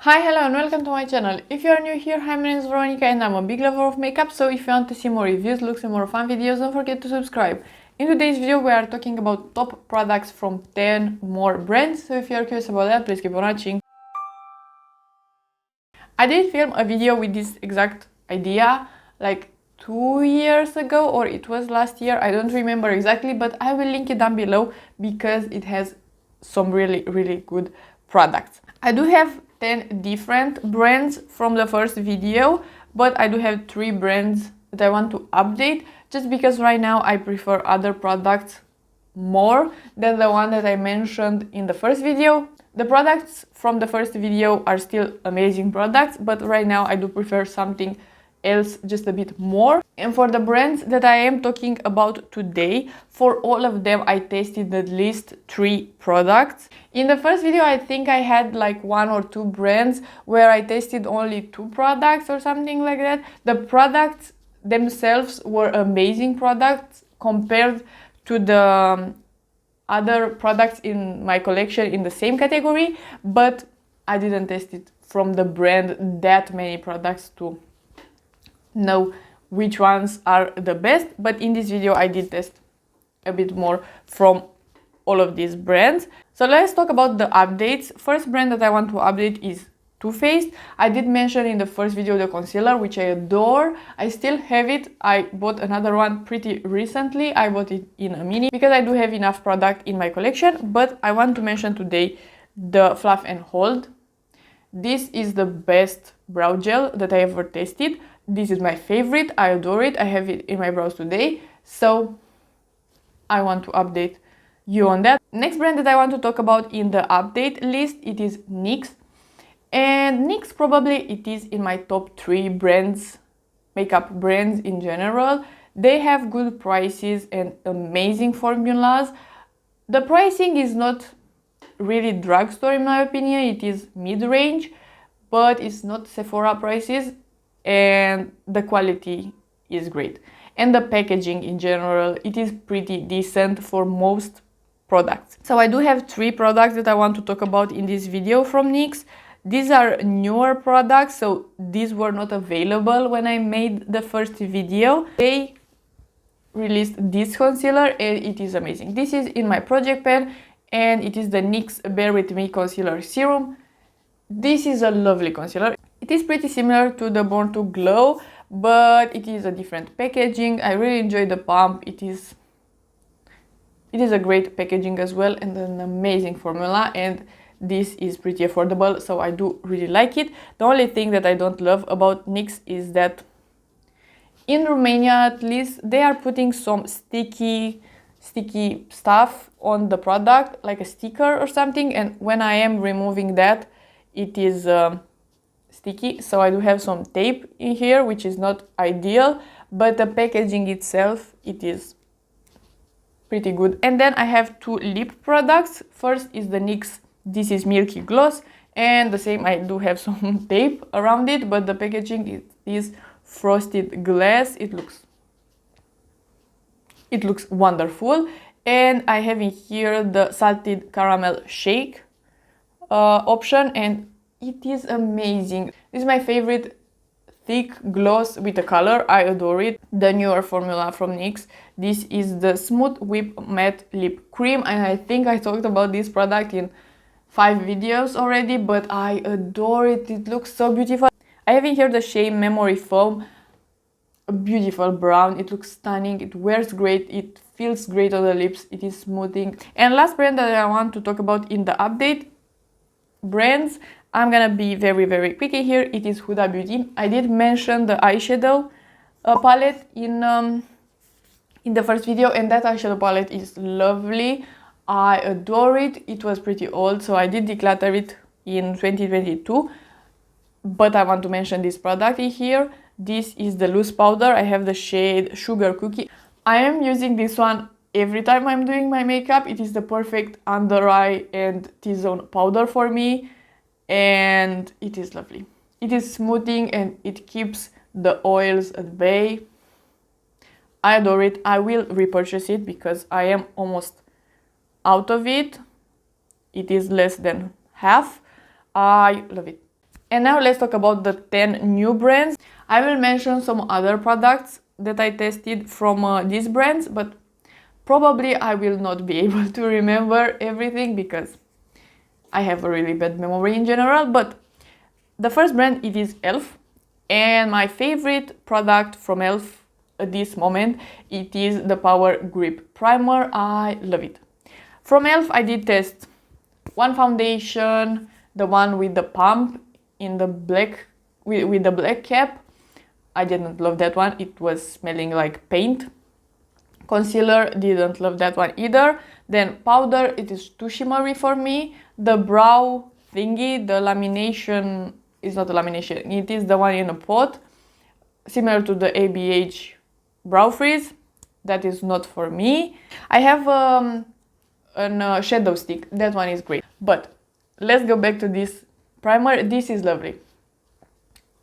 Hi, hello and welcome to my channel. If you are new here, hi, my name is Veronica and I'm a big lover of makeup, so if you want to see more reviews, looks and more fun videos, don't forget to subscribe. In today's video we are talking about top products from 10 more brands, so if you are curious about that, please keep on watching. I did film a video with this exact idea like 2 years ago, or it was last year, I don't remember exactly, but I will link it down below because it has some really good products. I do have 10 different brands from the first video, but I do have 3 brands that I want to update just because right now I prefer other products more than the one that I mentioned in the first video. The products from the first video are still amazing products, but right now I do prefer something else just a bit more. And for the brands that I am talking about today, for all of them I tasted at least 3 products. In the first video I think I had like 1 or 2 brands where I tasted only 2 products or something like that. The products themselves were amazing products compared to the other products in my collection in the same category, but I didn't taste it from the brand that many products to know which ones are the best. But in this video I did test a bit more from all of these brands. So let's talk about the updates. First brand that I want to update is Too Faced. I did mention in the first video the concealer, which I adore. I still have it. I bought another one pretty recently. I bought it in a mini because I do have enough product in my collection, but I want to mention today the Fluff and Hold. This is the best brow gel that I ever tasted. This is my favorite. I adore it. I have it in my brows today, so I want to update you on that. Next brand that I want to talk about in the update list, it is NYX. And NYX probably it is in my top 3 brands, makeup brands in general. They have good prices and amazing formulas. The pricing is not really drugstore in my opinion, it is mid-range, but it's not Sephora prices, and the quality is great. And the packaging in general, it is pretty decent for most products. So I do have 3 products that I want to talk about in this video from NYX. These are newer products, so these were not available when I made the first video. They released this concealer and it is amazing. This is in my project pan and it is the NYX Bear With Me Concealer Serum. This is a lovely concealer. It is pretty similar to the Born to Glow, but it is a different packaging. I really enjoy the pump. It is a great packaging as well and an amazing formula, and this is pretty affordable, so I do really like it. The only thing that I don't love about NYX is that in Romania at least they are putting some sticky stuff on the product, like a sticker or something, and when I am removing that it is sticky, so I do have some tape in here, which is not ideal, but the packaging itself, it is pretty good. And then I have 2 lip products. First is the NYX This Is Milky Gloss, and the same, I do have some tape around it, but the packaging is frosted glass. It looks wonderful. And I have in here the salted caramel shake option, and it is amazing. This is my favorite thick gloss with a color. I adore it. The newer formula from NYX. This is the Smooth Whip Matte Lip Cream, and I think I talked about this product in 5 videos already, but I adore it. It looks so beautiful. I have in here the shade Memory Foam, a beautiful brown. It looks stunning. It wears great. It feels great on the lips. It is smoothing. And last brand that I want to talk about in the update brands, I'm gonna be very quick in here. It is Huda Beauty. I did mention the eyeshadow palette in the first video, and that eyeshadow palette is lovely. I adore it. It was pretty old, so I did declutter it in 2022, but I want to mention this product in here. This is the loose powder. I have the shade Sugar Cookie. I am using this one every time I'm doing my makeup. It is the perfect under eye and T-zone powder for me, and it is lovely. It is smoothing and it keeps the oils at bay. I adore it. I will repurchase it because I am almost out of it. It is less than half. I love it. And now let's talk about the 10 new brands. I will mention some other products that I tested from these brands, but probably I will not be able to remember everything because I have a really bad memory in general. But the first brand, it is E.L.F. And my favorite product from E.L.F. at this moment, it is the Power Grip Primer. I love it. From E.L.F. I did test one foundation, the one with the pump in the black, with the black cap. I didn't love that one. It was smelling like paint. Concealer, didn't love that one either. Then powder, it is too shimmery for me. The brow thingy, the lamination, is not a lamination, it is the one in a pot, similar to the ABH brow freeze. That is not for me. I have a shadow stick, that one is great. But let's go back to this primer. This is lovely.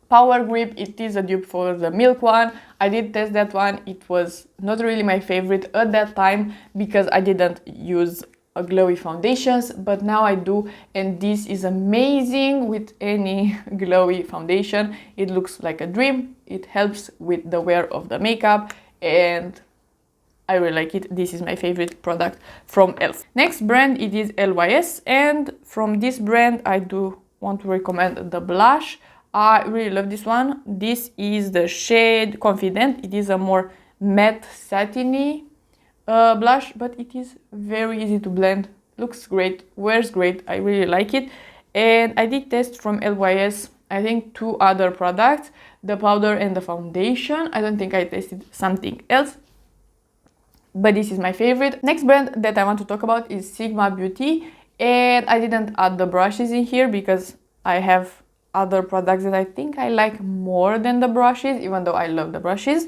Power Grip, it is a dupe for the Milk one. I did test that one. It was not really my favorite at that time because I didn't use a glowy foundations, but now I do, and this is amazing with any glowy foundation. It looks like a dream. It helps with the wear of the makeup, and I really like it. This is my favorite product from E.L.F. Next brand, it is LYS, and from this brand I do want to recommend the blush. I really love this one. This is the shade Confident. It is a more matte satiny blush, but it is very easy to blend. Looks great, wears great. I really like it. And I did test from LYS, I think, 2 other products, the powder and the foundation. I don't think I tested something else, but this is my favorite. Next brand that I want to talk about is Sigma Beauty, and I didn't add the brushes in here because I have other products that I think I like more than the brushes, even though I love the brushes.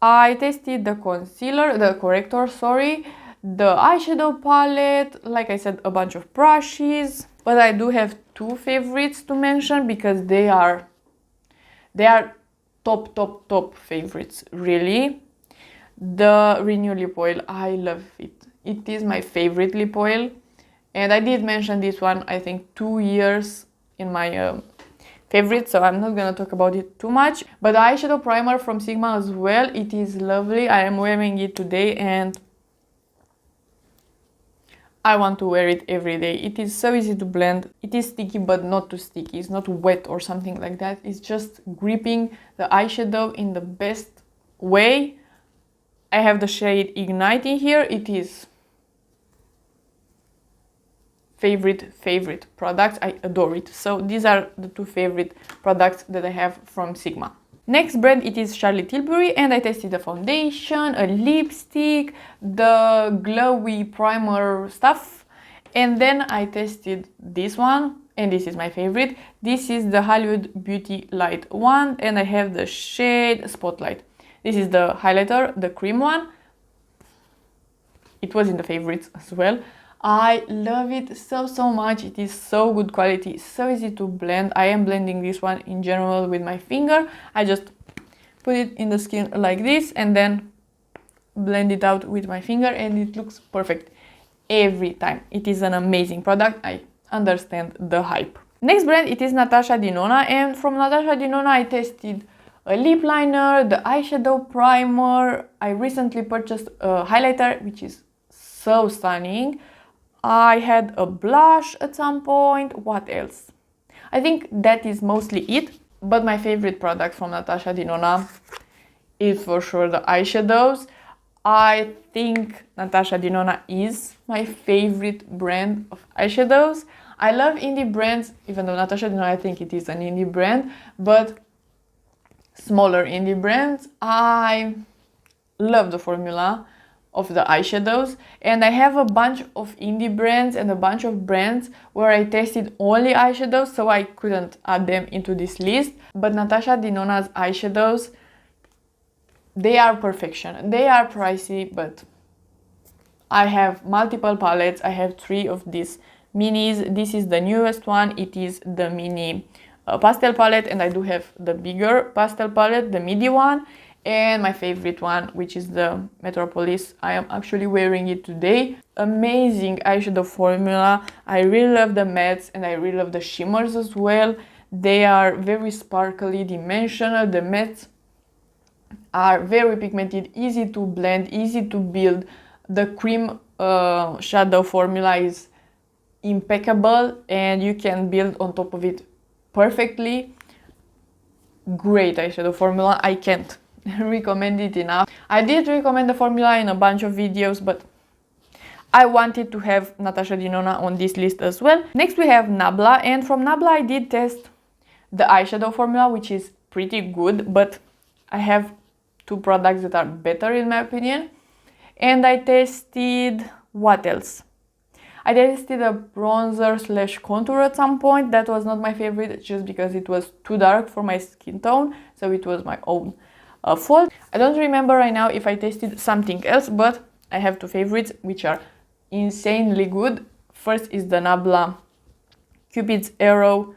I tested the concealer, the corrector, sorry, the eyeshadow palette, like I said, a bunch of brushes, but I do have 2 favorites to mention because they are top favorites, really. The Renew Lip Oil, I love it. It is my favorite lip oil, and I did mention this one, I think, 2 years in my favorite, so I'm not gonna talk about it too much. But the eyeshadow primer from Sigma as well, it is lovely. I am wearing it today and I want to wear it every day. It is so easy to blend. It is sticky, but not too sticky. It's not wet or something like that. It's just gripping the eyeshadow in the best way. I have the shade Ignite in here. It is favorite products. I adore it. So these are the 2 favorite products that I have from Sigma. Next brand, it is Charlotte Tilbury, and I tested the foundation, a lipstick, the glowy primer stuff, and then I tested this one, and this is my favorite. This is the Huda Beauty Light one, and I have the shade Spotlight. This is the highlighter, the cream one. It was in the favorites as well. I love it so much. It is so good quality, so easy to blend. I am blending this one in general with my finger. I just put it in the skin like this and then blend it out with my finger, and it looks perfect every time. It is an amazing product. I understand the hype. Next brand, it is Natasha Denona, and from Natasha Denona I tested a lip liner, the eyeshadow primer. I recently purchased a highlighter, which is so stunning. I had a blush at some point. What else? I think that is mostly it. But my favorite product from Natasha Denona is for sure the eyeshadows. I think Natasha Denona is my favorite brand of eyeshadows. I love indie brands, even though Natasha Denona, I think it is an indie brand, but smaller indie brands. I love the formula of the eyeshadows, and I have a bunch of indie brands and a bunch of brands where I tested only eyeshadows, so I couldn't add them into this list. But Natasha Denona's eyeshadows, they are perfection. They are pricey, but I have multiple palettes. I have 3 of these minis. This is the newest one. It is the mini pastel palette, and I do have the bigger pastel palette, the midi one, and my favorite one, which is the Metropolis. I am actually wearing it today. Amazing eyeshadow formula. I really love the mattes and I really love the shimmers as well. They are very sparkly, dimensional. The mattes are very pigmented, easy to blend, easy to build. The cream shadow formula is impeccable and you can build on top of it perfectly. Great eyeshadow formula. I can't recommend it enough. I did recommend the formula in a bunch of videos, but I wanted to have Natasha Denona on this list as well. Next we have Nabla, and from Nabla I did test the eyeshadow formula, which is pretty good, but I have two products that are better in my opinion. And I tested, what else? I tested a bronzer slash contour at some point. That was not my favorite just because it was too dark for my skin tone, so it was my own fault. I don't remember right now if I tested something else, but I have two favorites which are insanely good. First is the Nabla Cupid's Arrow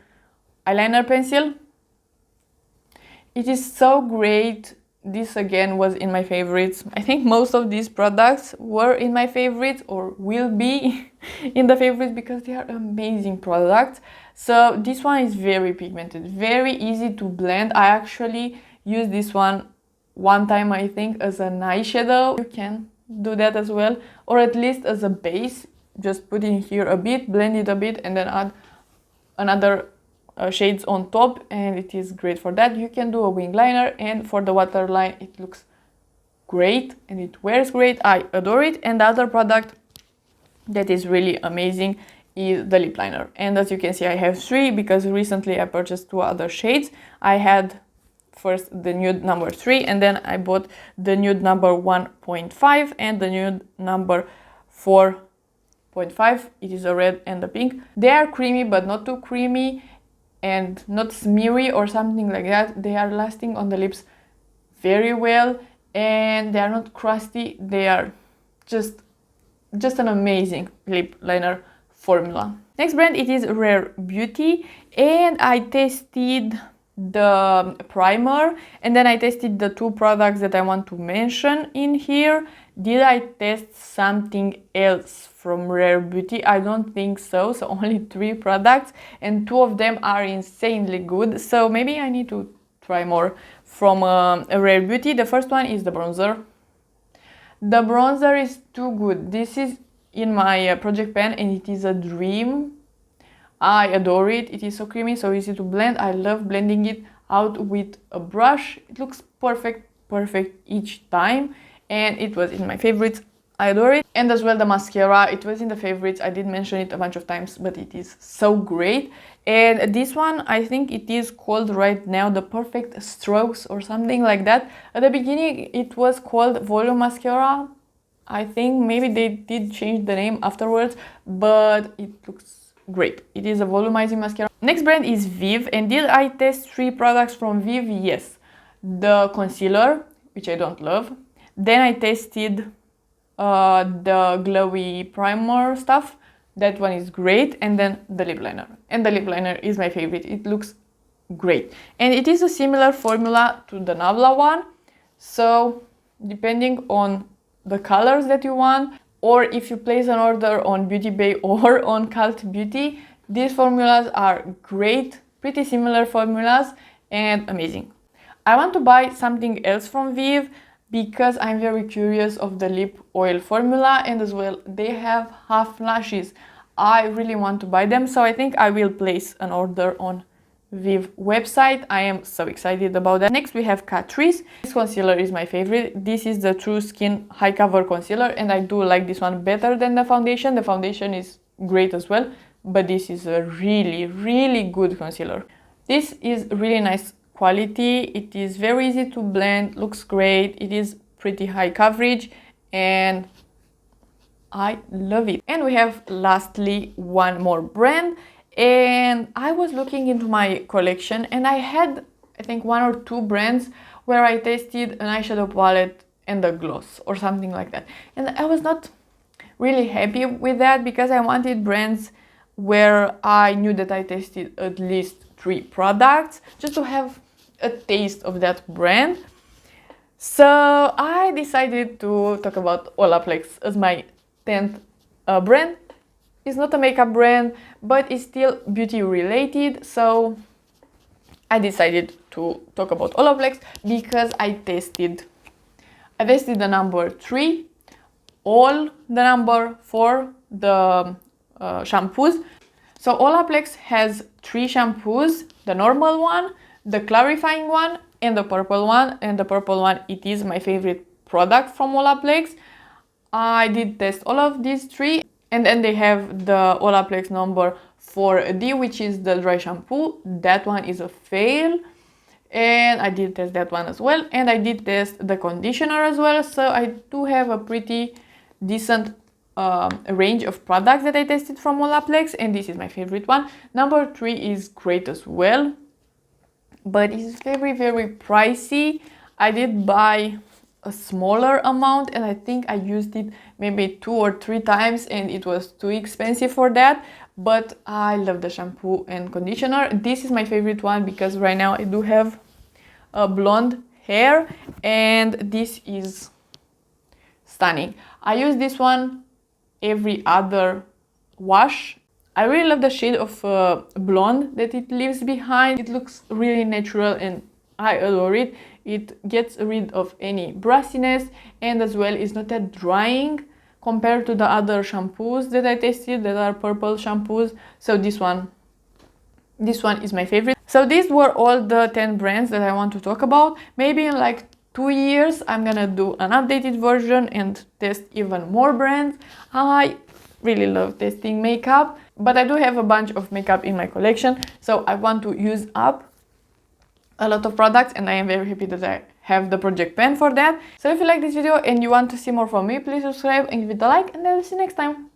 eyeliner pencil. It is so great. This again was in my favorites. I think most of these products were in my favorites or will be in the favorites because they are amazing products. So this one is very pigmented, very easy to blend. I actually used this one time I think as an eyeshadow. You can do that as well, or at least as a base. Just put in here a bit, blend it a bit, and then add another shades on top, and it is great for that. You can do a wing liner, and for the waterline it looks great and it wears great. I adore it. And the other product that is really amazing is the lip liner, and as you can see I have three because recently I purchased two other shades. I had first the nude number 3, and then I bought the nude number 1.5 and the nude number 4.5. It is a red and a pink. They are creamy but not too creamy and not smeary or something like that. They are lasting on the lips very well and they are not crusty. They are just an amazing lip liner formula. Next brand, it is Rare Beauty, and I tested the primer and then I tested the two products that I want to mention in here. Did I test something else from Rare Beauty? I don't think so. So only 3 products and 2 of them are insanely good. So maybe I need to try more from Rare Beauty. The first one is the bronzer. The bronzer is too good. This is in my project pan and it is a dream. I adore it. It is so creamy, so easy to blend. I love blending it out with a brush. It looks perfect each time, and it was in my favorites. I adore it. And as well the mascara, it was in the favorites. I did mention it a bunch of times, but it is so great. And this one, I think it is called right now the Perfect Strokes or something like that. At the beginning it was called Volume Mascara. I think maybe they did change the name afterwards, but it looks great. It is a volumizing mascara. Next brand is Vieve, and did I test 3 products from Vieve? Yes. The concealer, which I don't love. Then I tested the glowy primer stuff. That one is great. And then the lip liner. And the lip liner is my favorite. It looks great. And it is a similar formula to the Nabla one. So depending on the colors that you want, or if you place an order on Beauty Bay or on Cult Beauty, these formulas are great, pretty similar formulas and amazing. I want to buy something else from Vieve because I'm very curious of the lip oil formula, and as well they have half lashes. I really want to buy them, so I think I will place an order on Vieve website. I am so excited about that. Next we have Catrice. This concealer is my favorite. This is the True Skin High Cover Concealer, and I do like this one better than the foundation. The foundation is great as well, but this is a really good concealer. This is really nice quality. It is very easy to blend, looks great. It is pretty high coverage and I love it. And we have lastly one more brand. And I was looking into my collection and I had, I think, 1 or 2 brands where I tested an eyeshadow palette and a gloss or something like that. And I was not really happy with that because I wanted brands where I knew that I tested at least 3 products just to have a taste of that brand. So I decided to talk about Olaplex as my 10th brand. It's not a makeup brand, but it's still beauty related, so I decided to talk about Olaplex because I tested the number 3, all the number 4, the shampoos. So Olaplex has 3 shampoos, the normal one, the clarifying one, and the purple one. And the purple one, it is my favorite product from Olaplex. I did test all of these 3, and then they have the Olaplex number 4D, which is the dry shampoo. That one is a fail, and I did test that one as well. And I did test the conditioner as well, so I do have a pretty decent range of products that I tested from Olaplex, and this is my favorite one. Number 3 is great as well, but it's very pricey. I did buy a smaller amount, and I think I used it maybe 2 or 3 times, and it was too expensive for that. But I love the shampoo and conditioner. This is my favorite one because right now I do have a blonde hair, and this is stunning. I use this one every other wash. I really love the shade of blonde that it leaves behind. It looks really natural and I adore it. It gets rid of any brussiness, and as well is not that drying compared to the other shampoos that I tested that are purple shampoos. So this one is my favorite. So these were all the 10 brands that I want to talk about. Maybe in like 2 years I'm gonna do an updated version and test even more brands. I really love testing makeup, but I do have a bunch of makeup in my collection, so I want to use up a lot of products, and I am very happy that I have the project pen for that. So if you like this video and you want to see more from me, please subscribe and give it a like, and I will see you next time.